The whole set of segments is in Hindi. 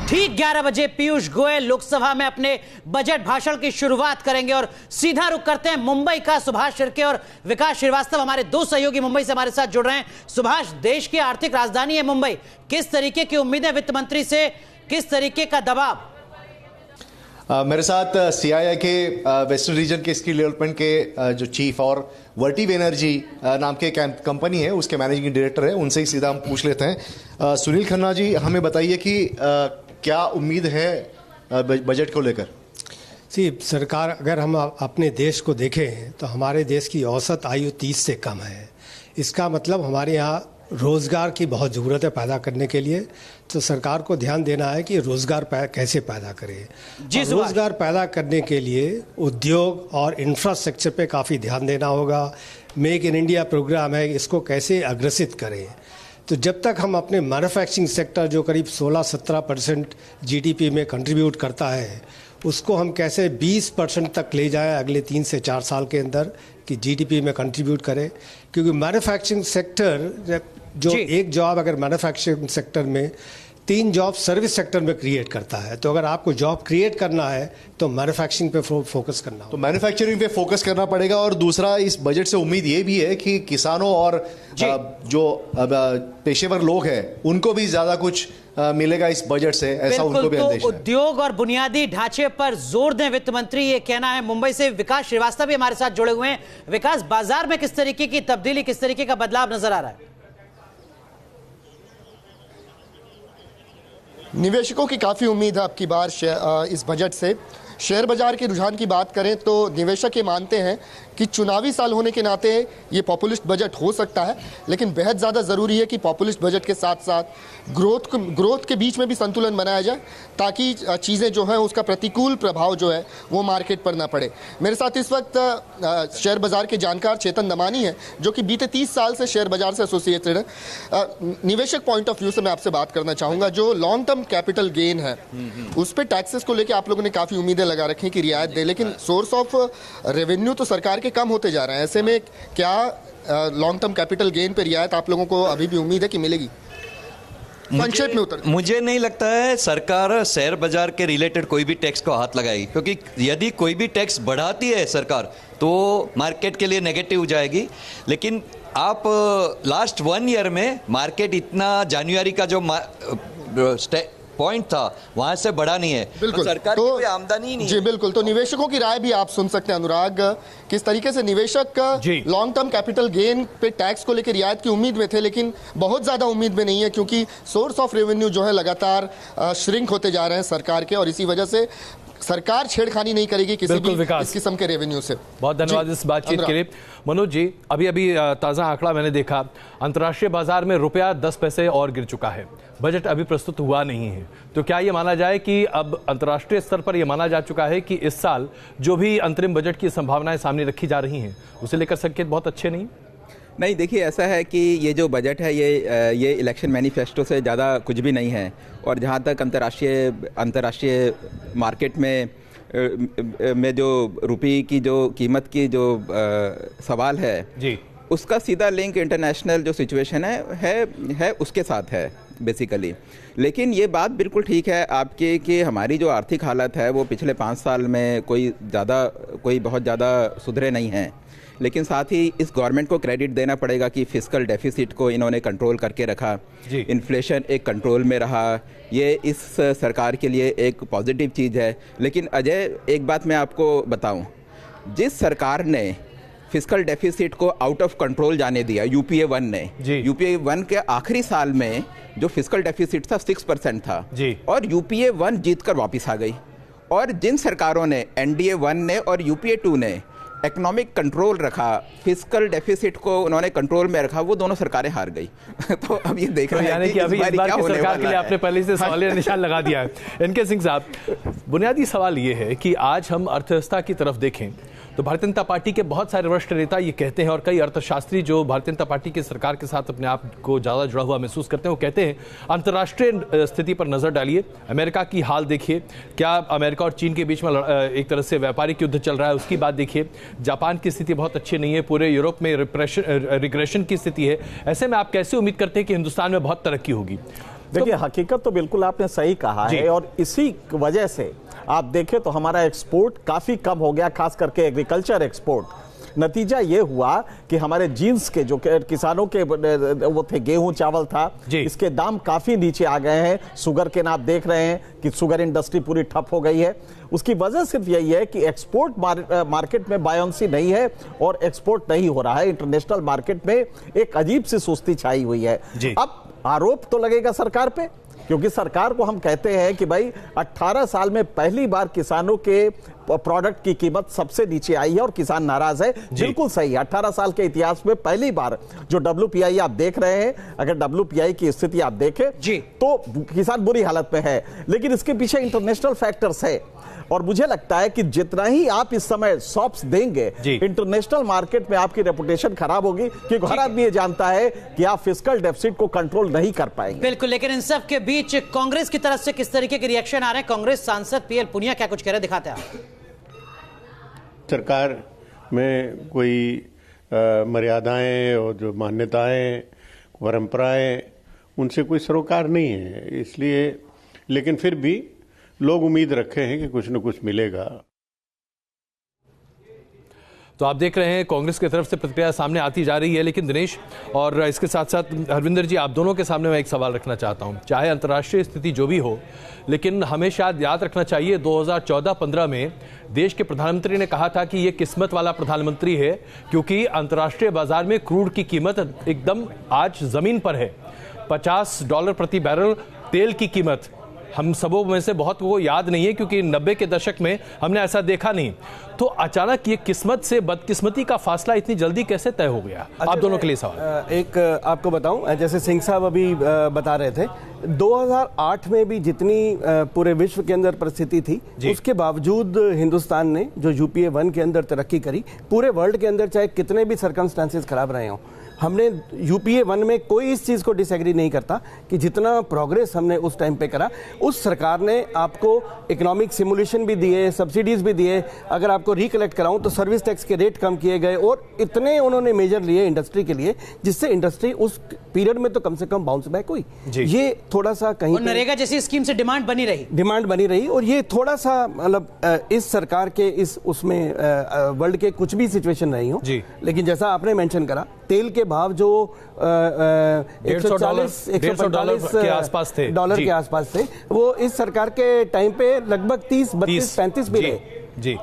ठीक 11 बजे पीयूष गोयल लोकसभा में अपने बजट भाषण की शुरुआत करेंगे और सीधा रुख करते हैं मुंबई का। सुभाष शिर्के और विकास श्रीवास्तव हमारे दो सहयोगी मुंबई से हमारे साथ जुड़ रहे हैं। सुभाष, देश की आर्थिक राजधानी है मुंबई, किस तरीके की उम्मीदें वित्त मंत्री से, किस तरीके का दबाव? मेरे साथ CII के वेस्टर्न रीजन के स्किल डेवलपमेंट के जो चीफ और वर्टिव एनर्जी नाम के कंपनी है उसके मैनेजिंग डायरेक्टर है, उनसे ही सीधा हम पूछ लेते हैं। सुनील खन्ना जी, हमें बताइए कि क्या उम्मीद है बजट को लेकर? सरकार, अगर हम अपने देश को देखें तो हमारे देश की औसत आयु 30 से कम है। इसका मतलब हमारे यहाँ रोज़गार की बहुत ज़रूरत है पैदा करने के लिए, तो सरकार को ध्यान देना है कि रोज़गार कैसे पैदा करें। रोज़गार पैदा करने के लिए उद्योग और इंफ्रास्ट्रक्चर पे काफ़ी ध्यान देना होगा। मेक इन इंडिया प्रोग्राम है, इसको कैसे अग्रसित करें। तो जब तक हम अपने मैन्युफैक्चरिंग सेक्टर जो करीब 16-17% GDP में कंट्रीब्यूट करता है, उसको हम कैसे 20% तक ले जाएं अगले 3 से 4 साल के अंदर कि GDP में कंट्रीब्यूट करें। क्योंकि मैन्युफैक्चरिंग सेक्टर जो एक जॉब अगर मैन्युफैक्चरिंग सेक्टर में 3 जॉब सर्विस सेक्टर में क्रिएट करता है, तो अगर आपको जॉब क्रिएट करना है तो मैन्युफैक्चरिंग पे फोकस करना होगा। तो मैन्युफैक्चरिंग पे फोकस करना पड़ेगा। और दूसरा, इस बजट से उम्मीद ये भी है कि किसानों और जो पेशेवर लोग हैं उनको भी ज्यादा कुछ मिलेगा इस बजट से, ऐसा उनको भी अंदेशा है। उद्योग और बुनियादी ढांचे पर जोर दें वित्त मंत्री, ये कहना है। मुंबई से विकास श्रीवास्तव भी हमारे साथ जुड़े हुए हैं। विकास, बाजार में किस तरीके की तब्दीली, किस तरीके का बदलाव नजर आ रहा है? निवेशकों की काफ़ी उम्मीद है अब की बार इस बजट से। शेयर बाजार के रुझान की बात करें तो निवेशक ये मानते हैं कि चुनावी साल होने के नाते ये पॉपुलिस्ट बजट हो सकता है, लेकिन बेहद ज़्यादा ज़रूरी है कि पॉपुलिस्ट बजट के साथ साथ ग्रोथ के बीच में भी संतुलन बनाया जाए, ताकि चीज़ें जो हैं उसका प्रतिकूल प्रभाव जो है वो मार्केट पर ना पड़े। मेरे साथ इस वक्त शेयर बाजार के जानकार चेतन दमानी है, जो कि बीते 30 साल से शेयर बाजार से एसोसिएटेड है। निवेशक पॉइंट ऑफ व्यू से मैं आपसे बात करना चाहूँगा, जो लॉन्ग टर्म कैपिटल गेन है उस पर टैक्सेस को लेकर आप लोगों ने काफ़ी उम्मीदें लगा रखी कि रियायत दे, लेकिन सोर्स ऑफ रेवेन्यू तो सरकार के कम होते जा रहे हैं। ऐसे में क्या लॉन्ग टर्म कैपिटल गेन पे रियायत आप लोगों को अभी भी उम्मीद है कि मिलेगी? संक्षेप में उत्तर। मुझे नहीं लगता है सरकार शेयर बाजार के रिलेटेड कोई भी टैक्स को हाथ लगाएगी, क्योंकि यदि कोई भी टैक्स बढ़ाती है सरकार तो मार्केट के लिए नेगेटिव हो जाएगी। लेकिन आप लास्ट 1 ईयर में मार्केट इतना जनवरी का जो पॉइंट था वहां से बढ़ा नहीं है। बिल्कुल। सरकार की कोई आमदनी नहीं। जी बिल्कुल। तो निवेशकों की राय भी आप सुन सकते हैं अनुराग, किस तरीके से निवेशक लॉन्ग टर्म कैपिटल गेन पे टैक्स को लेकर रियायत की उम्मीद में थे, लेकिन बहुत ज्यादा उम्मीद में नहीं है, क्योंकि सोर्स ऑफ रेवेन्यू जो है लगातार श्रिंक होते जा रहे हैं सरकार के, और इसी वजह से सरकार छेड़खानी नहीं करेगी किसी भी इस किस्म के रेवेन्यू से। बहुत धन्यवाद इस बातचीत के लिए। मनोज जी, अभी ताजा आंकड़ा मैंने देखा, अंतर्राष्ट्रीय बाजार में रुपया 10 पैसे और गिर चुका है। बजट अभी प्रस्तुत हुआ नहीं है, तो क्या ये माना जाए कि अब अंतर्राष्ट्रीय स्तर पर यह माना जा चुका है कि इस साल जो भी अंतरिम बजट की संभावनाएं सामने रखी जा रही हैं उसे लेकर संकेत बहुत अच्छे नहीं? देखिए, ऐसा है कि ये जो बजट है ये इलेक्शन मैनिफेस्टो से ज़्यादा कुछ भी नहीं है। और जहाँ तक अंतर्राष्ट्रीय मार्केट में जो रुपये की जो कीमत की जो सवाल है जी, उसका सीधा लिंक इंटरनेशनल जो सिचुएशन है उसके साथ है बेसिकली। लेकिन ये बात बिल्कुल ठीक है आपकी कि हमारी जो आर्थिक हालत है वो पिछले 5 साल में कोई बहुत ज़्यादा सुधरे नहीं हैं। लेकिन साथ ही इस गवर्नमेंट को क्रेडिट देना पड़ेगा कि फिस्कल डेफिसिट को इन्होंने कंट्रोल करके रखा, इन्फ्लेशन एक कंट्रोल में रहा। ये इस सरकार के लिए एक पॉजिटिव चीज़ है। लेकिन अजय, एक बात मैं आपको बताऊं, जिस सरकार ने फिस्कल डेफिसिट को आउट ऑफ कंट्रोल जाने दिया, UPA 1 ने, UPA 1 के आखिरी साल में जो फिस्कल डेफिसिट था 6% था और UPA 1 जीतकर वापस आ गई। और जिन सरकारों ने, NDA 1 ने और UPA 2 ने इकोनॉमिक कंट्रोल रखा, फिस्कल डेफिसिट को उन्होंने कंट्रोल में रखा, वो दोनों सरकारें हार गई। तो अब ये देख रहे हैं कि अभी इस बार की सरकार के लिए आपने पहले से सवालिया निशान लगा दिया है। इनके सिंह साहब, बुनियादी सवाल ये है कि आज हम अर्थव्यवस्था की तरफ देखें तो भारतीय जनता पार्टी के बहुत सारे वरिष्ठ नेता ये कहते हैं, और कई अर्थशास्त्री जो भारतीय जनता पार्टी की सरकार के साथ अपने आप को ज्यादा जुड़ा हुआ महसूस करते हैं, वो कहते हैं अंतर्राष्ट्रीय स्थिति पर नजर डालिए, अमेरिका की हाल देखिए, क्या अमेरिका और चीन के बीच में एक तरह से व्यापारिक युद्ध चल रहा है, उसकी बात देखिए। जापान की स्थिति बहुत अच्छी नहीं है, पूरे यूरोप में रिग्रेशन की स्थिति है। ऐसे में आप कैसे उम्मीद करते हैं कि हिंदुस्तान में बहुत तरक्की होगी? देखिए हकीकत तो बिल्कुल आपने सही कहा है, और इसी वजह से आप देखें तो हमारा एक्सपोर्ट काफी कम हो गया, खास करके एग्रीकल्चर एक्सपोर्ट। नतीजा ये हुआ कि हमारे जीन्स के जो किसानों के वो थे, गेहूं चावल था, इसके दाम काफी नीचे आ गए हैं। शुगर के आप देख रहे हैं कि शुगर इंडस्ट्री पूरी ठप हो गई है। उसकी वजह सिर्फ यही है कि एक्सपोर्ट मार्केट में बायोंसी नहीं है और एक्सपोर्ट नहीं हो रहा है। इंटरनेशनल मार्केट में एक अजीब सी सुस्ती छाई हुई है। अब आरोप तो लगेगा सरकार पे, क्योंकि सरकार को हम कहते हैं कि भाई 18 साल में पहली बार किसानों के प्रोडक्ट की कीमत सबसे नीचे आई है और किसान नाराज है। बिल्कुल सही है, 18 साल के इतिहास में पहली बार जो WPI आप देख रहे हैं, अगर WPI की स्थिति आप देखें तो किसान बुरी हालत में है। लेकिन इसके पीछे इंटरनेशनल फैक्टर्स है, और मुझे लगता है कि जितना ही आप इस समय सॉप्स देंगे इंटरनेशनल मार्केट में, आपकी रेपुटेशन खराब होगी, क्योंकि हर आदमी ये जानता है कि आप फिस्कल डेफिसिट को कंट्रोल नहीं कर पाएंगे। बिल्कुल, लेकिन इन सब के बीच कांग्रेस की तरफ से किस तरीके के रिएक्शन आ रहे हैं? कांग्रेस सांसद PL पुनिया क्या कुछ कह रहे हैं, दिखाते हैं आप। सरकार में कोई मर्यादाएं और जो मान्यताएं, परंपराएं, उनसे कोई सरोकार नहीं है, इसलिए। लेकिन फिर भी लोग उम्मीद रखे हैं कि कुछ न कुछ मिलेगा। तो आप देख रहे हैं कांग्रेस की तरफ से प्रतिक्रिया सामने आती जा रही है। लेकिन दिनेश और इसके साथ साथ हरविंदर जी, आप दोनों के सामने मैं एक सवाल रखना चाहता हूं। चाहे अंतर्राष्ट्रीय स्थिति जो भी हो, लेकिन हमें शायद याद रखना चाहिए 2014-15 में देश के प्रधानमंत्री ने कहा था कि ये किस्मत वाला प्रधानमंत्री है, क्योंकि अंतर्राष्ट्रीय बाजार में क्रूड की कीमत एकदम आज जमीन पर है। $50 प्रति बैरल तेल की कीमत हम सबों में से बहुत को याद नहीं है, क्योंकि 90 के दशक में हमने ऐसा देखा नहीं। तो अचानक ये किस्मत से बदकिस्मती का फासला इतनी जल्दी कैसे तय हो गया? आप दोनों के लिए सवाल। एक आपको बताऊं, जैसे सिंह साहब अभी बता रहे थे, 2008 में भी जितनी पूरे विश्व के अंदर परिस्थिति थी, उसके बावजूद हिंदुस्तान ने जो UPA 1 के अंदर तरक्की करी, पूरे वर्ल्ड के अंदर चाहे कितने भी सर्कमस्टांसेस खराब रहे हों, हमने UPA 1 में कोई इस चीज को डिसएग्री नहीं करता कि जितना प्रोग्रेस हमने उस टाइम पे करा, उस सरकार ने आपको इकोनॉमिक सिमुलेशन भी दिए, सब्सिडीज भी दिए। अगर आपको रिकलेक्ट कराऊं तो सर्विस टैक्स के रेट कम किए गए, और इतने उन्होंने मेजर लिए इंडस्ट्री के लिए, जिससे इंडस्ट्री उस पीरियड में तो कम से कम बाउंस बैक हुई। ये थोड़ा सा कहीं नरेगा जैसी स्कीम से डिमांड बनी रही, और ये थोड़ा सा मतलब इस सरकार के इस उसमें वर्ल्ड के कुछ भी सिचुएशन नहीं हो, लेकिन जैसा आपने मेंशन करा, तेल के भाव जो $140-145 के आसपास थे, डॉलर के आसपास थे, वो इस सरकार के टाइम पे लगभग 30-32-35 भी रहे।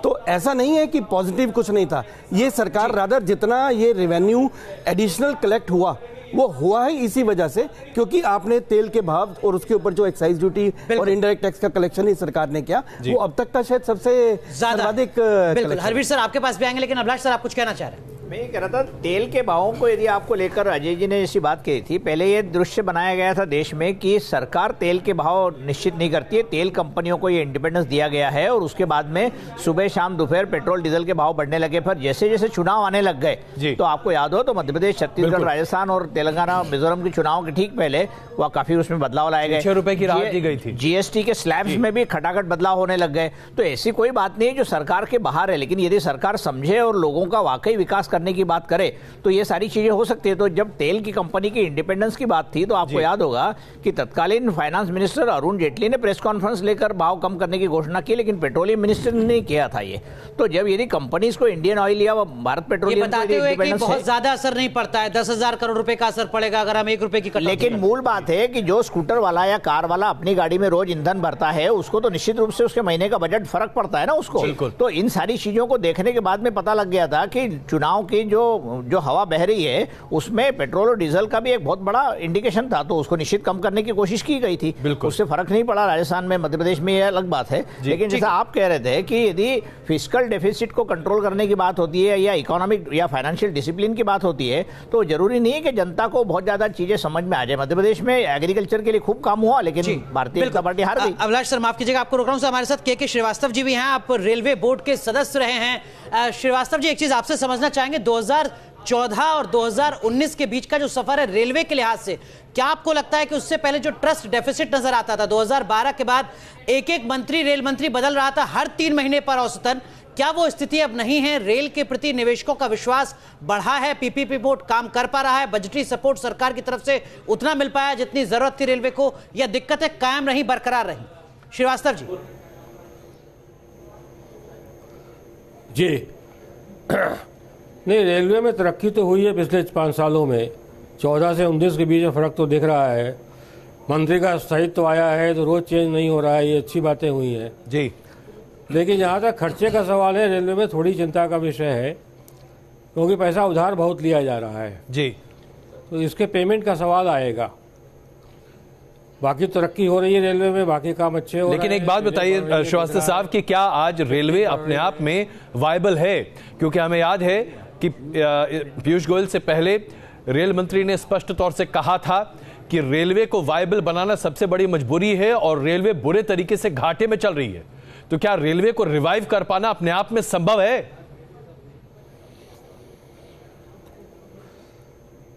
तो ऐसा नहीं है कि पॉजिटिव कुछ नहीं था। ये सरकार रादर जितना ये रेवेन्यू एडिशनल कलेक्ट हुआ, वो हुआ है इसी वजह से, क्योंकि आपने तेल के भाव और उसके ऊपर जो एक्साइज ड्यूटी और इनडायरेक्ट टैक्स का कलेक्शन ही सरकार ने किया, वो अब तक का शायद सबसे सर्वाधिक। बिल्कुल, हरवीर सर आपके पास भी आएंगे, लेकिन अभिलाष सर आप कुछ कहना चाह रहे हैं? मैं ये कह रहा था, तेल के भावों को यदि आपको लेकर अजय जी ने जैसी बात कही थी, पहले ये दृश्य बनाया गया था देश में कि सरकार तेल के भाव निश्चित नहीं करती है, तेल कंपनियों को ये इंडिपेंडेंस दिया गया है, और उसके बाद में सुबह शाम दोपहर पेट्रोल डीजल के भाव बढ़ने लगे। पर जैसे जैसे चुनाव आने लग गए, तो आपको याद हो तो मध्य प्रदेश, छत्तीसगढ़, राजस्थान और तेलंगाना, मिजोरम के चुनाव के ठीक पहले वह काफी उसमें बदलाव लाए गए। 6 रुपए की राहत दी गई थी। GST के स्लैब्स में भी खटाखट बदलाव होने लग गए। तो ऐसी कोई बात नहीं है जो सरकार के बाहर है, लेकिन यदि सरकार समझे और लोगों का वाकई विकास करने की बात करे तो ये सारी चीजें हो सकती है। तो जब तेल की कंपनी की इंडिपेंडेंस की बात थी, तो आपको याद होगा कि तत्कालीन फाइनेंस मिनिस्टर अरुण जेटली ने प्रेस कॉन्फ्रेंस लेकर भाव कम करने की घोषणा की, लेकिन पेट्रोलियम मिनिस्टर ने नहीं किया था ये। तो जब यदि कंपनीज को इंडियन ऑयल या भारत पेट्रोलियम बताते हुए कि बहुत ज्यादा असर नहीं पड़ता है, 10,000 करोड़ रुपए का असर पड़ेगा अगर हम 1 रुपए की कटौती। लेकिन मूल बात है कि जो स्कूटर वाला या कार वाला अपनी गाड़ी में रोज ईंधन भरता है, उसको तो निश्चित रूप से उसके महीने का बजट फर्क पड़ता है ना उसको। तो इन सारी चीजों को देखने के बाद में पता लग गया था कि चुनाव की जो हवा बह रही है, उसमें पेट्रोल और डीजल का भी एक बहुत बड़ा इंडिकेशन था, तो उसको निश्चित कम करने की कोशिश की गई थी। उससे फर्क नहीं पड़ा राजस्थान में, मध्य प्रदेश में, यह अलग बात है। लेकिन जैसा आप कह रहे थे कि यदि फिस्कल डेफिसिट को कंट्रोल करने की बात होती है या इकोनॉमिक या फाइनेंशियल डिसिप्लिन की बात होती है, तो जरूरी नहीं है कि जनता को बहुत ज्यादा चीजें समझ में आ जाए। मध्य प्रदेश में एग्रीकल्चर के लिए खूब काम हुआ, लेकिन भारतीय जनता पार्टी हार गई। अभिलाष सर माफ कीजिएगा, आपको रोक रहा हूं। हमारे साथ के श्रीवास्तव जी भी हैं, आप रेलवे बोर्ड के सदस्य रहे हैं। श्रीवास्तव जी, एक चीज आपसे समझना चाहेंगे, 2000 2014 और 2019 के बीच का जो सफर है रेलवे के लिहाज से, क्या आपको लगता है कि उससे पहले जो ट्रस्ट डेफिसिट नजर आता था 2012 के बाद, एक एक मंत्री रेल मंत्री बदल रहा था हर 3 महीने पर औसतन, क्या वो स्थिति अब नहीं है? रेल के प्रति निवेशकों का विश्वास बढ़ा है? पीपीपी बोर्ड काम कर पा रहा है? बजटी सपोर्ट सरकार की तरफ से उतना मिल पाया जितनी जरूरत थी रेलवे को, या दिक्कतें कायम रही, बरकरार रही? श्रीवास्तव जी। जी नहीं, रेलवे में तरक्की तो हुई है पिछले 5 सालों में। 14 से 19 के बीच में फर्क तो दिख रहा है। मंत्री का स्थायित्व तो आया है तो रोज चेंज नहीं हो रहा है, ये अच्छी बातें हुई हैं जी। लेकिन जहाँ तक खर्चे का सवाल है, रेलवे में थोड़ी चिंता का विषय है, क्योंकि पैसा उधार बहुत लिया जा रहा है जी। तो इसके पेमेंट का सवाल आएगा। बाकी तरक्की हो रही है रेलवे में, बाकी काम अच्छे हो रहे हैं। लेकिन एक बात बताइए श्रीवास्तव साहब कि क्या आज रेलवे अपने आप में वायबल है? क्योंकि हमें याद है कि पीयूष गोयल से पहले रेल मंत्री ने स्पष्ट तौर से कहा था कि रेलवे को वायबल बनाना सबसे बड़ी मजबूरी है और रेलवे बुरे तरीके से घाटे में चल रही है। तो क्या रेलवे को रिवाइव कर पाना अपने आप में संभव है?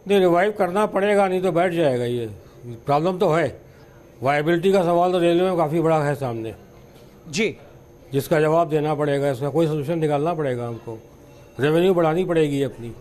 नहीं, रिवाइव करना पड़ेगा, नहीं तो बैठ जाएगा। ये प्रॉब्लम तो है। वायबिलिटी का सवाल तो रेलवे में काफ़ी बड़ा है सामने जी, जिसका जवाब देना पड़ेगा। इसका कोई सोल्यूशन निकालना पड़ेगा हमको। रेवेन्यू बढ़ानी पड़ेगी अपनी।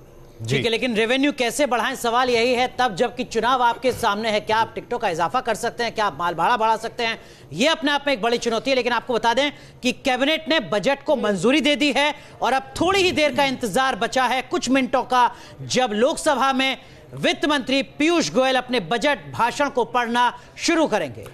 ठीक है, लेकिन रेवेन्यू कैसे बढ़ाएं, सवाल यही है तब जबकि चुनाव आपके सामने है। क्या आप टिकटों का इजाफा कर सकते हैं? क्या आप माल भाड़ा बढ़ा सकते हैं? यह अपने आप में एक बड़ी चुनौती है। लेकिन आपको बता दें कि कैबिनेट ने बजट को मंजूरी दे दी है और अब थोड़ी ही देर का इंतजार बचा है, कुछ मिनटों का, जब लोकसभा में वित्त मंत्री पीयूष गोयल अपने बजट भाषण को पढ़ना शुरू करेंगे।